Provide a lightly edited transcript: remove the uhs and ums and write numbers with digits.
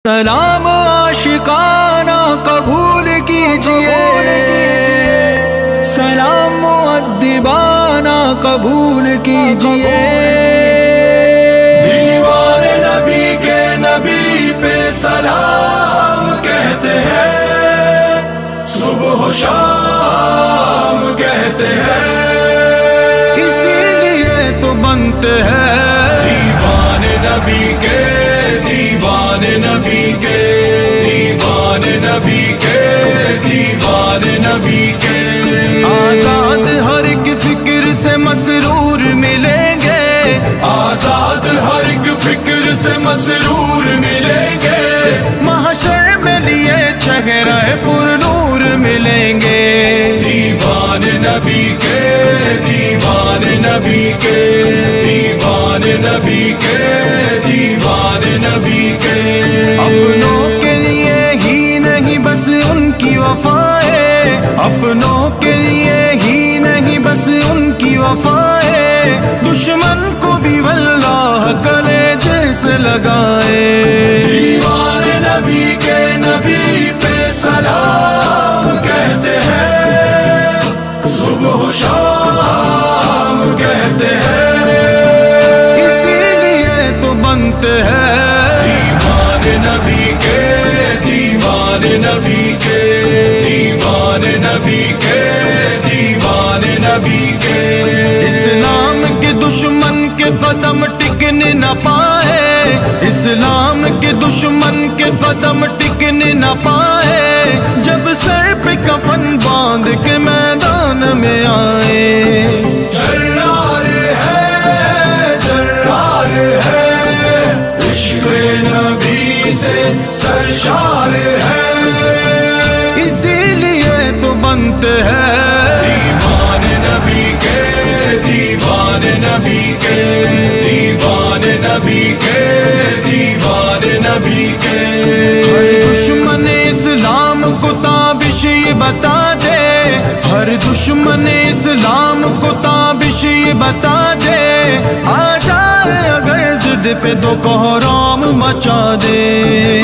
سلام عاشقانہ قبول کیجئے، سلام مؤدبانہ قبول کیجئے۔ دیوان نبی کے نبی پہ سلام کہتے ہیں، صبح و شام کہتے ہیں، اسی لیے تو بنتے ہیں دیوان نبی کے، دیوان نبی کے، دیوان نبی کے، دیوان نبی کے۔ آزاد ہر ایک فکر سے مسرور ملیں گے، آزاد ہر ایک فکر سے مسرور ملیں گے، محشر میں لیے چہرہ پر نور ملیں گے۔ دیوان نبی کے، دیوان نبی کے، دیوان نبی کے، دیوان نبی کے۔ اپنوں کے لیے ہی نہیں بس ان کی وفائیں، اپنوں کے لیے ہی نہیں بس ان کی وفائیں، دشمن کو بھی واللہ کلیجے سے لگائے۔ دیوان نبی کے نبی پہ سلام کہتے ہیں، صبح و شام کہتے ہیں، اسی لیے تو بنتے ہیں دیوان نبی کے، دیوان نبی کے، دیوان نبی کے، دیوان نبی کے۔ اسلام کے دشمن کے قدم ٹکنے نہ پائے، اسلام کے دشمن کے قدم ٹکنے نہ پائے، جب سر پہ کفن باندھ کے میدان میں آئے۔ جرار ہے، جرار ہے، عشق نبی سے سرشار ہے، اسی لیے تو بنتے ہیں دیوان نبی کے، دیوان نبی کے، دیوان نبی کے، دیوان نبی کے۔ ہر دشمن اسلام کو تابش یہ بتا دے، ہر دشمن اسلام کو تابش یہ بتا دے، آ جائے اگر ضد پہ تو کوہرام مچا دے۔